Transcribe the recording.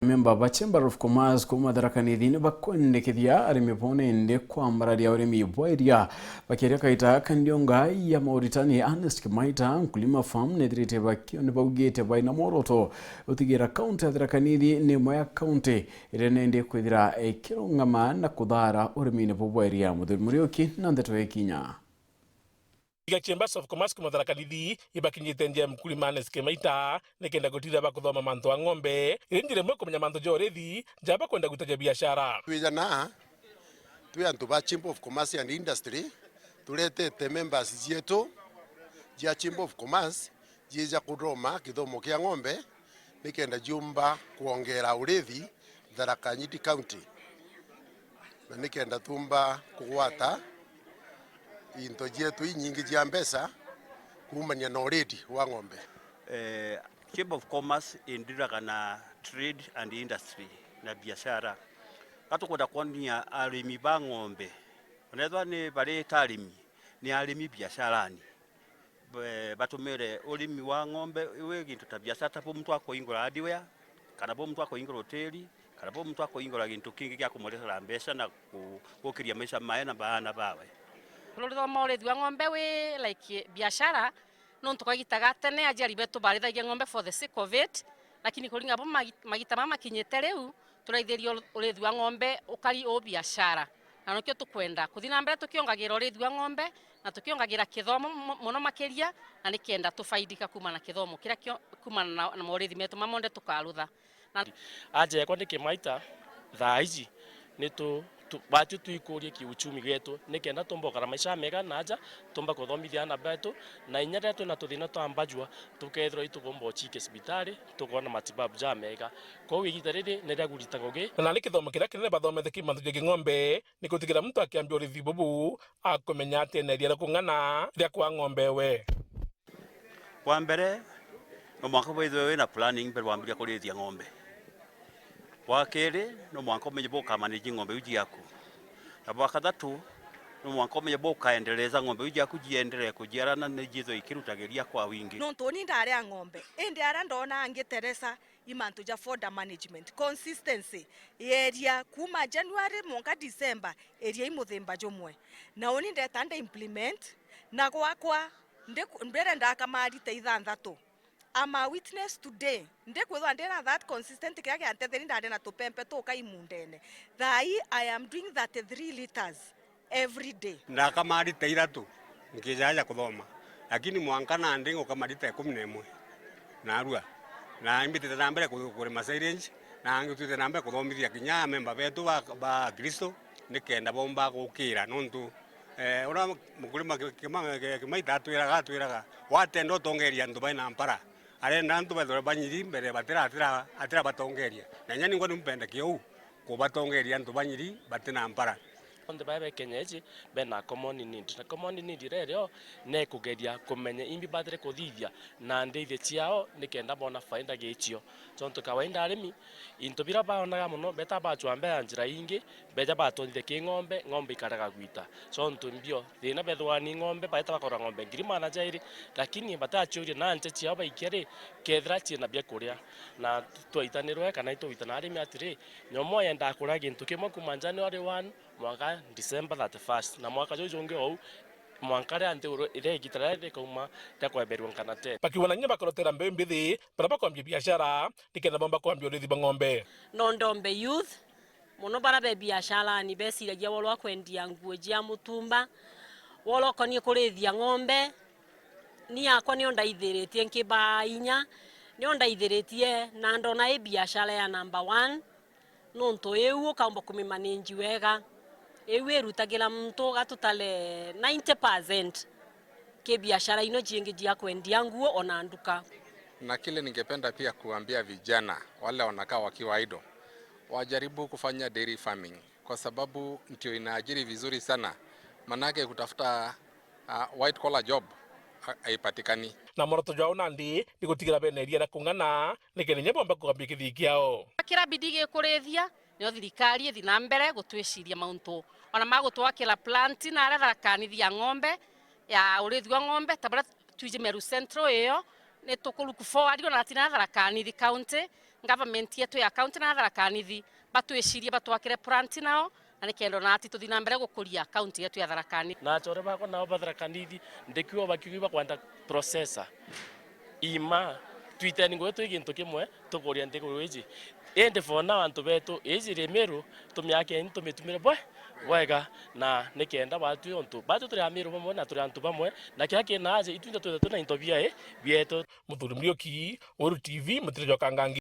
Member ba Chamber of Commerce kuma tharakanithini bakwendekithia arimi bonende kwambararia urimi bwairia bakiria kaita kandionga ya Mauritania Ernest Kimaita Mkulima Farm nethirite bakio ni baugite baina moroto utigira county ya tharakanithi ni moya county irenende kwithira kirongama na kuthara urimi ni bwairia Muthuri Muriuki na ndeto ekinya. Chambers of Commerce kuma tharakanithi ibakinyite nje Mkulima Ernest Kimaita nikenda gutira bakuthoma mantu a ng'ombe irindire mwe kumenya mantu ja urithi njamba kwenda gutaja biashara twijana twi antu ba Chamber of Commerce and Industry turetete members zietu ja Chamber of Commerce jija kudoma kithomo kia ng'ombe nikenda jumba kuongera urithi Tharaka Nithi County na nikenda tumba kugwata into jetu nyingi jia mbesa kumanya na uredi wa ng'ombe. Chamber of Commerce indiraga na trade and industry na biashara gatukwenda kuonia arimi ba ng'ombe onethwa ni bari tarimi ni arimi biasharani batumire urimi wa ng'ombe iwe gintu ta biashara ta mtu akoingura hardware kana mtu akoingura hoteli kana mtu akoingura gintu kingi gya kumurithira mbesa na gukiria maisha mae na baana bawe. Ruriro maurethi wa ng'ombe we like biashara no tukagitaga tene ajari betu barithagia ng'ombe for the sake of it, lakini kuringa bo magita mama kinyete riu turaithirio urethi wa ng'ombe ukari o biashara na nokyo tukwenda kuthina mbere tukiongagira urethi wa ng'ombe na tukiongagira kithomo muno makiria na nikenda tufaidika kuma na kithomo kira kuma na maurethi metu mamonde tukarutha na aje kwa Kimaita thaizi nitu batu tuikurie kiuchumi getu nikenda tumbokara maisha mega naja tumba kuthomithia na betu na inyara tu na tuthina twambajwa tukethro itugombo chike sibitari tukona matibabu ja mega kwa wigita riri nira guritagoge na nikithomo kira kinene bathomete mantu ja ng'ombe nikutigira mtu akiambia urithi bubu akumenya atene ria kung'ana ria kwa ng'ombe we kwa mbere no mwaka wewe na planning mbere wambiria kurithia ng'ombe wa kere no mwanko umenye boka manage ng'ombe uji yako na bwa kathatu no mwanko umenye boka endeleza ng'ombe uji yako jiendelee kujiarana na jizo ikirutagiria kwa wingi no toni ndare a ng'ombe ende ara ndona angiteresa imantu ja fodder management consistency area kuma January monka December area imuthemba jomwe na oni ndetanda implement na gwakwa mbere ndakamari teithanthatu I'm a witness today. Ndekwethwa ndena that consistent kaya antetheri ndade na tupempe toka imundene. I am doing 33 liters every day. Ndakamari teiratu nkijaja kuthoma. Lakini mwankana ndingo kamarita 11 na arua. Na imbitite na mbere kuri masairange na ngitite na mbere kuthomithia kinya member betu ba Kristo nikenda bomba gukira nontu ora Mkulima Kimaita atwiraga watendo tongeria ndu baina mpara arenda ntu bathora banyiri mbere atira batongeria na nyani ngo mpenda kiu ko batongeria ntu banyiri batina mpara onde babe kenyeji bena common need na common need rero ne kugeria kumenya imbi bathire kuthithia na ndeithie ciao nikenda bona faida gichio tonto kawaida arimi into bira baonaga muno beta bachwa mbere njira ingi beja batonithie ki ng'ombe ikaraga gwita tonto mbio thina bethwani ng'ombe baita bakora ng'ombe ngirima na jairi lakini batachuria na nje ciao baikere kethra china bia kuria na twitanirwe kana itwitana arimi atire nyomo yenda kura gintu kimwe kuma January 1 mwaka December 31st na mwaka jojo unge au mwankare ante ire gitara de kuma takwa berwan kanate pakiwana nyaba korotera mbembithi para kwambia biashara nikenda bomba kwambia urithi ba ng'ombe no ndombe youth muno bara be biashara ni besiragia wolwa kwendia nguo jia mutumba wolo konie kurithia ng'ombe ni akwa ni ondaithiritie nkiba inya ni ondaithiritie na ndona e biashara ya number 1 no nto eu kaomba kumimanage wega ewe rutagira mtu gatutale 90% ke biashara ino jingi jia kwendia nguo ona nduka. Na kile ningependa pia kuambia vijana wale wanakaa wakiwa idle wajaribu kufanya dairy farming kwa sababu ndio inaajiri vizuri sana, manake kutafuta white collar job haipatikani. Na moroto jao nandi nigutigira beneria na kung'ana nikenye bomba kwambia kithi kiao Kira bidige kurethia ni thirikari ithi na mbere gutwiciria mauntu ona magutwakira plant na aretha kanithia ng'ombe ya urethi wa ng'ombe tabara tuje Meru Central iyo ni tukuruku forward ona tina Tharaka Nithi County government yetu ya county na Tharaka Nithi batwicirie batwakire plant nao na nikendo na ati tuthi na mbere gukuria county yetu ya Tharaka Nithi na chore bako nao Tharaka Nithi ndikiwa bakiwa kwenda processor ima twitani ngwetu igintu kimwe tukuria ndigurwiji ende fona antu betu ejire meru tumyake ntu mitumire bwega na nikenda batu ontu batu turi amiru bamwe na turi antu bamwe na kyake naje itunda tuna intobia bieto Muthuri Muriuki, Uru TV, Mutiri Jokangangi.